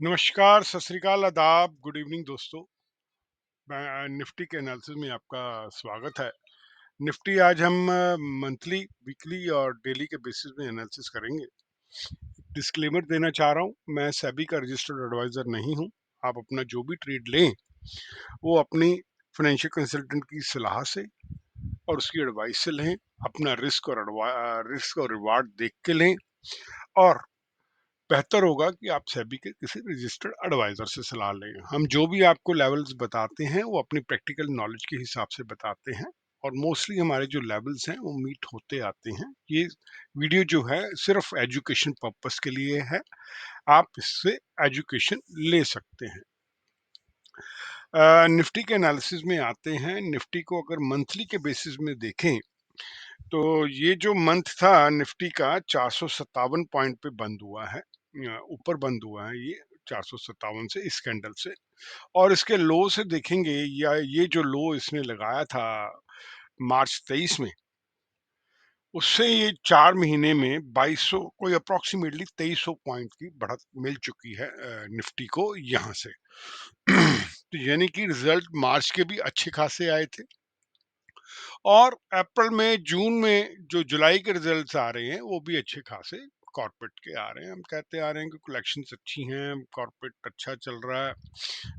नमस्कार, सत श्री अकाल, आदाब, गुड इवनिंग दोस्तों। निफ्टी के एनालिसिस में आपका स्वागत है। निफ्टी आज हम मंथली, वीकली और डेली के बेसिस में एनालिसिस करेंगे। डिस्क्लेमर देना चाह रहा हूँ, मैं सेबी का रजिस्टर्ड एडवाइज़र नहीं हूँ। आप अपना जो भी ट्रेड लें, वो अपनी फाइनेंशियल कंसल्टेंट की सलाह से और उसकी एडवाइस से लें। अपना रिस्क और रिवार्ड देख के लें और बेहतर होगा कि आप सेबी के किसी रजिस्टर्ड एडवाइजर से सलाह लें। हम जो भी आपको लेवल्स बताते हैं वो अपनी प्रैक्टिकल नॉलेज के हिसाब से बताते हैं और मोस्टली हमारे जो लेवल्स हैं वो मीट होते आते हैं। ये वीडियो जो है सिर्फ एजुकेशन पर्पस के लिए है, आप इससे एजुकेशन ले सकते हैं। निफ्टी के एनालिसिस में आते हैं। निफ्टी को अगर मंथली के बेसिस में देखें तो ये जो मंथ था निफ्टी का 457 पॉइंट पे बंद हुआ है, ऊपर बंद हुआ है ये 457 से इस कैंडल से। और इसके लो से देखेंगे या ये जो लो इसने लगाया था मार्च 23 में, उससे ये 4 महीने में 2200 कोई अप्रॉक्सीमेटली 2300 पॉइंट की बढ़त मिल चुकी है निफ्टी को यहाँ से। तो यानी कि रिजल्ट मार्च के भी अच्छे खासे आए थे और अप्रैल में, जून में जो जुलाई के रिजल्ट्स आ रहे हैं वो भी अच्छे खासे कॉर्पोरेट के आ रहे हैं। हम कहते आ रहे हैं कि कलेक्शंस अच्छी हैं, कॉर्पोरेट अच्छा चल रहा है,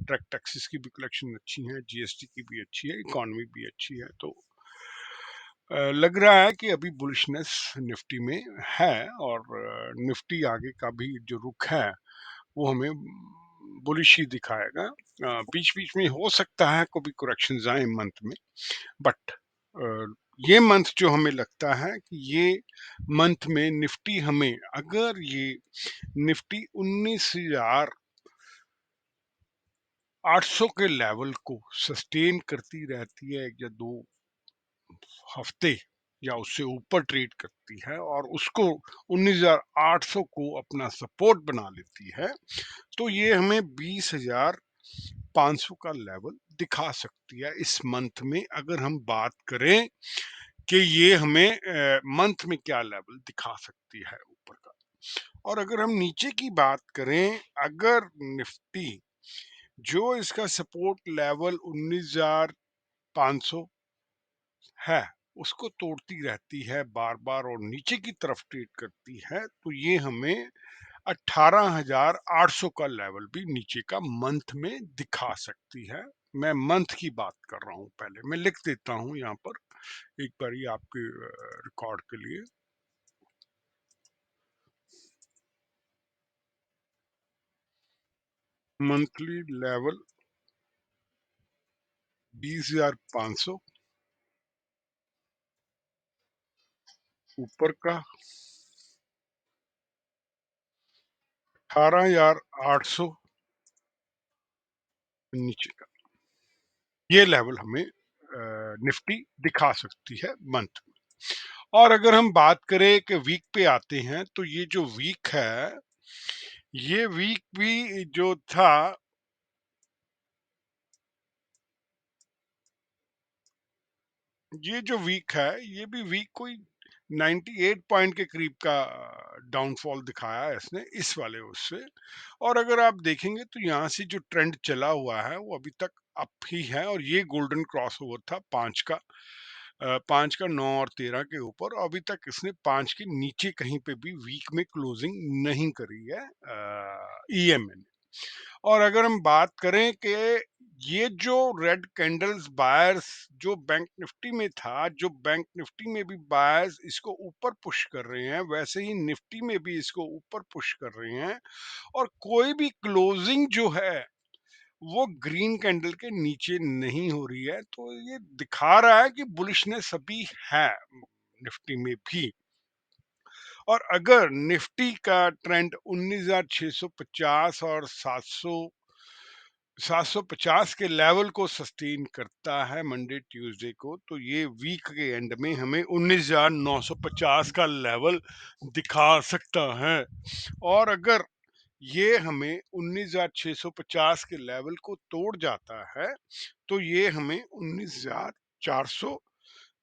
ट्रक टैक्सेस की भी कलेक्शन अच्छी है, जीएसटी की भी अच्छी है, इकोनॉमी भी अच्छी है। तो लग रहा है कि अभी बुलिशनेस निफ्टी में है और निफ्टी आगे का भी जो रुख है वो हमें बुलिश ही दिखाएगा। बीच बीच में हो सकता है कभी करेक्शंस आए मंथ में, बट ये मंथ जो हमें लगता है कि ये मंथ में निफ्टी हमें, अगर ये निफ्टी 19,800 के लेवल को सस्टेन करती रहती है एक या दो हफ्ते या उससे ऊपर ट्रेड करती है और उसको 19,800 को अपना सपोर्ट बना लेती है, तो ये हमें 20,500 का लेवल दिखा सकती है इस मंथ में। अगर हम बात करें कि ये हमें मंथ में क्या लेवल दिखा सकती है ऊपर का। और अगर हम नीचे की बात करें, अगर निफ्टी जो इसका सपोर्ट लेवल 19,500 है उसको तोड़ती रहती है बार बार और नीचे की तरफ ट्रेड करती है, तो ये हमें 18,800 का लेवल भी नीचे का मंथ में दिखा सकती है। मैं मंथ की बात कर रहा हूं, पहले मैं लिख देता हूं यहाँ पर एक बारी आपके रिकॉर्ड के लिए। मंथली लेवल 20,500, ऊपर का 18,800, नीचे का। ये लेवल हमें निफ्टी दिखा सकती है मंथ में। और अगर हम बात करें कि वीक पे आते हैं, तो ये जो वीक है, ये वीक भी जो था, ये जो वीक है, ये भी वीक कोई 98 पॉइंट के करीब का डाउनफॉल दिखाया है इसने इस वाले उससे। और अगर आप देखेंगे तो यहाँ से जो ट्रेंड चला हुआ है वो अभी तक अप ही है और ये गोल्डन क्रॉस ओवर था 5 का, 5 का 9 और 13 के ऊपर। अभी तक इसने 5 के नीचे कहीं पे भी वीक में क्लोजिंग नहीं करी है ईएमए ने। और अगर हम बात करें कि ये जो रेड कैंडल्स बायर्स जो बैंक निफ्टी में था, जो बैंक निफ्टी में भी बायर्स इसको ऊपर पुश कर रहे हैं, वैसे ही निफ्टी में भी इसको ऊपर पुश कर रहे हैं और कोई भी क्लोजिंग जो है वो ग्रीन कैंडल के नीचे नहीं हो रही है। तो ये दिखा रहा है कि बुलिशनेस अभी है निफ्टी में भी। और अगर निफ्टी का ट्रेंड 19,650 और 750 के लेवल को सस्टेन करता है मंडे ट्यूसडे को, तो ये वीक के एंड में हमें 19,950 का लेवल दिखा सकता है। और अगर ये हमें 19,650 के लेवल को तोड़ जाता है, तो ये हमें 19,400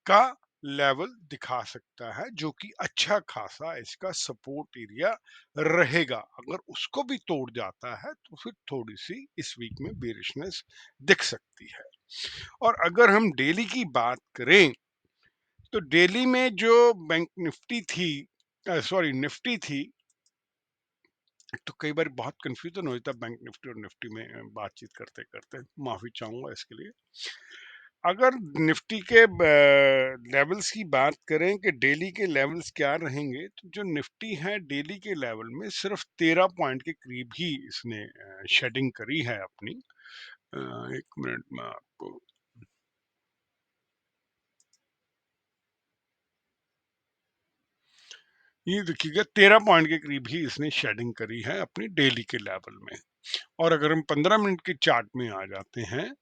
का लेवल दिखा सकता है, जो कि अच्छा खासा इसका सपोर्ट एरिया रहेगा। अगर उसको भी तोड़ जाता है तो फिर थोड़ी सी इस वीक में बेरिशनेस दिख सकती है। और अगर हम डेली की बात करें, तो डेली में जो बैंक निफ्टी थी, सॉरी निफ्टी थी, तो कई बार बहुत कंफ्यूजन हो जाता है बैंक निफ्टी और निफ्टी में बातचीत करते करते, माफी चाहूंगा इसके लिए। अगर निफ्टी के लेवल्स की बात करें कि डेली के लेवल्स क्या रहेंगे, तो जो निफ्टी है डेली के लेवल में सिर्फ 13 पॉइंट के करीब ही इसने शेडिंग करी है अपनी। एक मिनट में आपको ये देखिएगा, 13 पॉइंट के करीब ही इसने शेडिंग करी है अपनी डेली के लेवल में। और अगर हम 15 मिनट के चार्ट में आ जाते हैं,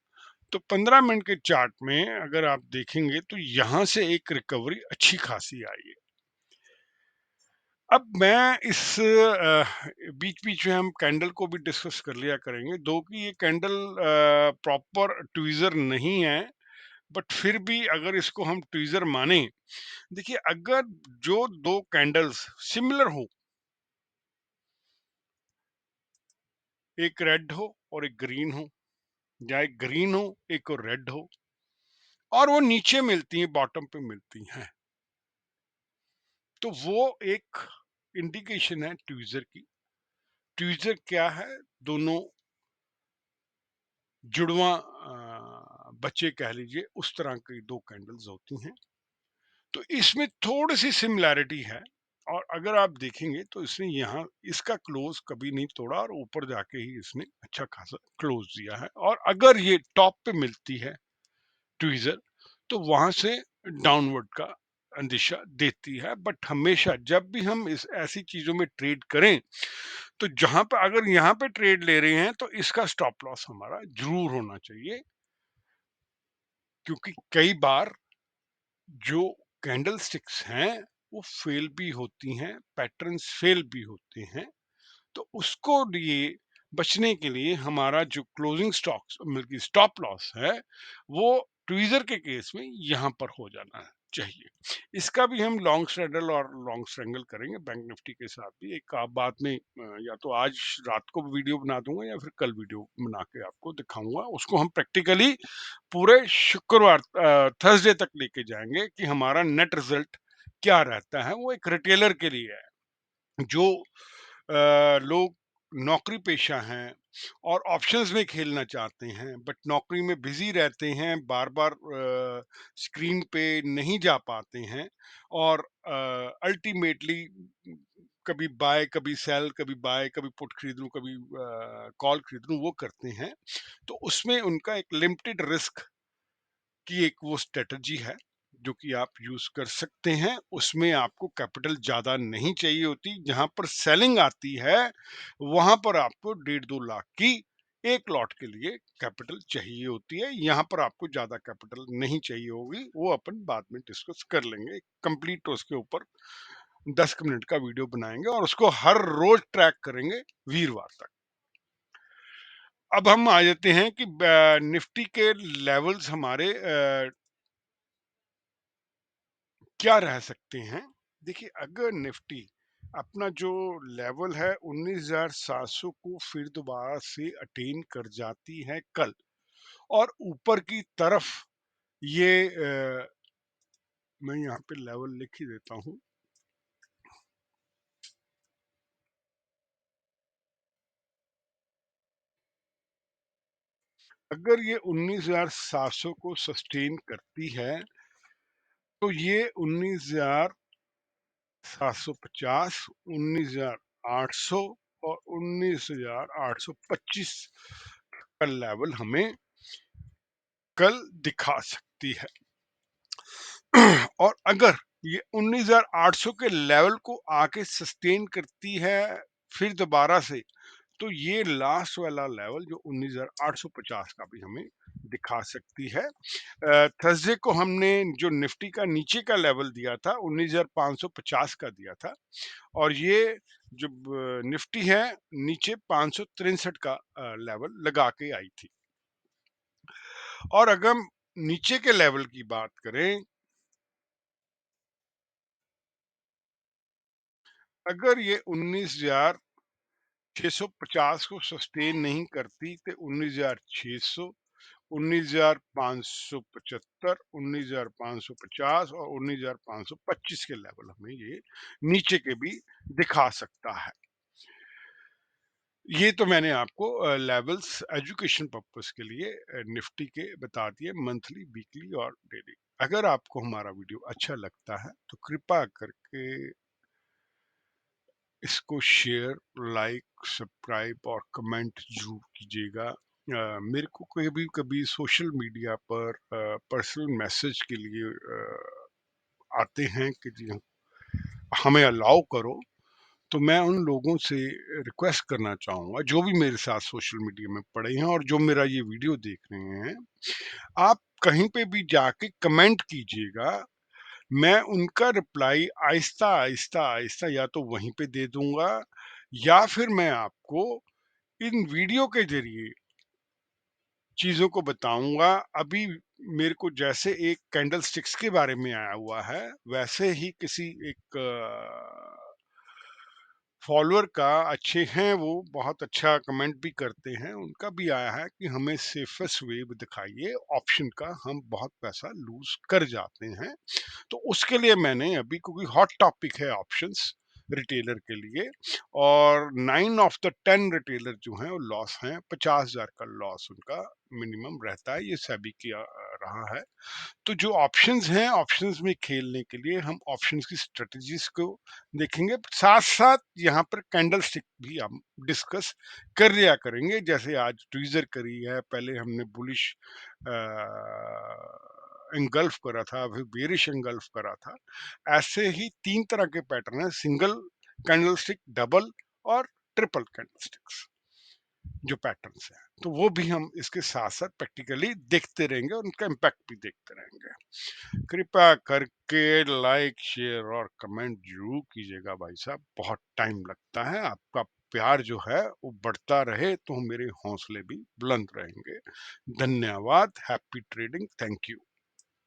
तो 15 मिनट के चार्ट में अगर आप देखेंगे तो यहाँ से एक रिकवरी अच्छी खासी आई है। अब मैं इस बीच-बीच में हम कैंडल को भी डिस्कस कर लिया करेंगे, दो कि ये कैंडल प्रॉपर ट्वीज़र नहीं है, बट फिर भी अगर इसको हम ट्वीज़र माने, देखिए अगर जो 2 कैंडल्स सिमिलर हो, एक रेड हो और एक ग्रीन हो, या एक ग्रीन हो, एक और रेड हो, और वो नीचे मिलती हैं, बॉटम पे मिलती हैं, तो वो एक इंडिकेशन है ट्वीज़र की। ट्वीज़र क्या है? दोनों जुड़वां बच्चे कह लीजिए, उस तरह की 2 कैंडल्स होती हैं। तो इसमें थोड़ी-सी सिमिलैरिटी है, और अगर आप देखेंगे तो इसने यहाँ इसका क्लोज़ कभी नहीं तोड़ा और ऊपर जाके ही इसने अच्छा खासा क्लोज़ दिया है, और अगर ये टॉप पे मिलती है ट्वीज़र, तो वहाँ से डाउनवर्ड का अंदेशा देती है। बट हमेशा जब भी हम इस ऐसी चीज़ों में ट्रेड करें, तो जहाँ पे अगर यहाँ पे ट्रेड ले रहे हैं, तो इसका स्टॉप लॉस हमारा ज़रूर होना चाहिए, क्योंकि कई बार जो कैंडल स्टिक्स हैं, वो फेल भी होती हैं, पैटर्न्स फेल भी होते हैं। तो उसको लिए बचने के लिए हमारा जो क्लोजिंग स्टॉक्स बल्कि स्टॉप लॉस है, वो ट्वीज़र के केस में यहाँ पर हो जाना चाहिए। इसका भी हम लॉन्ग स्ट्रैडल और लॉन्ग स्ट्रैंगल करेंगे बैंक निफ्टी के साथ भी। एक आप बाद में या तो आज रात को वीडियो बना दूंगा या फिर कल वीडियो बना के आपको दिखाऊंगा। उसको हम प्रैक्टिकली पूरे शुक्रवार थर्सडे तक लेके जाएंगे कि हमारा नेट रिजल्ट क्या रहता है। वो एक रिटेलर के लिए है, जो लोग नौकरी पेशा हैं और ऑप्शंस में खेलना चाहते हैं, बट नौकरी में बिजी रहते हैं, बार बार स्क्रीन पे नहीं जा पाते हैं, और अल्टीमेटली कभी बाय कभी सेल, कभी बाय कभी पुट खरीद लूं, कभी कॉल खरीद लूं, वो करते हैं। तो उसमें उनका एक लिमिटेड रिस्क की एक वो स्ट्रेटजी है, जो कि आप यूज कर सकते हैं। उसमें आपको कैपिटल ज्यादा नहीं चाहिए होती। जहां पर सेलिंग आती है, वहां पर आपको 1.5-2 लाख की एक लॉट के लिए कैपिटल चाहिए होती है। यहाँ पर आपको ज्यादा कैपिटल नहीं चाहिए होगी, वो अपन बाद में डिस्कस कर लेंगे। कंप्लीट उसके ऊपर 10 मिनट का वीडियो बनाएंगे और उसको हर रोज ट्रैक करेंगे वीरवार तक। अब हम आ जाते हैं कि निफ्टी के लेवल्स हमारे क्या रह सकते हैं। देखिए अगर निफ्टी अपना जो लेवल है 19,700 को फिर दोबारा से अटेन कर जाती है कल, और ऊपर की तरफ ये मैं यहाँ पे लेवल लिख ही देता हूँ। अगर ये 19,700 को सस्टेन करती है, तो ये 19,750, 19,800 और 19,825 का लेवल हमें कल दिखा सकती है। और अगर ये 19,800 के लेवल को आके सस्टेन करती है फिर दोबारा से, तो ये लास्ट वाला लेवल जो 19,850 का भी हमें दिखा सकती है। थर्सडे को हमने जो निफ्टी का नीचे का लेवल दिया था 19,550 का दिया था, और ये जो निफ्टी है नीचे 563 का लेवल लगा के आई थी। और अगर हम नीचे के लेवल की बात करें, अगर ये 19,650 को सस्टेन नहीं करती तो 19,600, 19,575, 19,550 और 19,525 के लेवल हमें ये नीचे के भी दिखा सकता है। ये तो मैंने आपको लेवल्स एजुकेशन पर्पस के लिए निफ्टी के बता दिए, मंथली, वीकली और डेली। अगर आपको हमारा वीडियो अच्छा लगता है तो कृपया करके इसको शेयर, लाइक, सब्सक्राइब और कमेंट ज़रूर कीजिएगा। मेरे को कभी-कभी सोशल मीडिया पर पर्सनल मैसेज के लिए आते हैं कि जी हमें अलाउ करो, तो मैं उन लोगों से रिक्वेस्ट करना चाहूँगा, जो भी मेरे साथ सोशल मीडिया में पड़े हैं और जो मेरा ये वीडियो देख रहे हैं, आप कहीं पे भी जाके कमेंट कीजिएगा। मैं उनका रिप्लाई आहिस्ता-आहिस्ता या तो वहीं पे दे दूँगा या फिर मैं आपको इन वीडियो के ज़रिए चीज़ों को बताऊँगा। अभी मेरे को जैसे एक कैंडल स्टिक्स के बारे में आया हुआ है, वैसे ही किसी एक फॉलोअर का अच्छे हैं, वो बहुत अच्छा कमेंट भी करते हैं, उनका भी आया है कि हमें सेफेस्ट वे दिखाइए ऑप्शन का, हम बहुत पैसा लूज़ कर जाते हैं। तो उसके लिए मैंने अभी, क्योंकि हॉट टॉपिक है ऑप्शंस रिटेलर के लिए, और 9 ऑफ द 10 रिटेलर जो हैं वो लॉस हैं, 50,000 का लॉस उनका मिनिमम रहता है, ये सेबी किया रहा है। तो जो ऑप्शंस हैं, ऑप्शंस में खेलने के लिए हम ऑप्शंस की स्ट्रेटजीज को देखेंगे, साथ साथ यहाँ पर कैंडल स्टिक भी हम डिस्कस कर लिया करेंगे। जैसे आज ट्वीजर करी है, पहले हमने बुलिश engulf करा था, फिर बेरिश engulf करा था। ऐसे ही तीन तरह के पैटर्न है: सिंगल कैंडल स्टिक, डबल और ट्रिपल कैंडल स्टिक्स जो पैटर्न्स हैं। तो वो भी हम इसके साथ साथ प्रैक्टिकली देखते रहेंगे और उनका इम्पैक्ट भी देखते रहेंगे। कृपया करके लाइक, शेयर और कमेंट जरूर कीजिएगा भाई साहब, बहुत टाइम लगता है। आपका प्यार जो है वो बढ़ता रहे तो मेरे हौसले भी बुलंद रहेंगे। धन्यवाद। Happy trading. Thank you.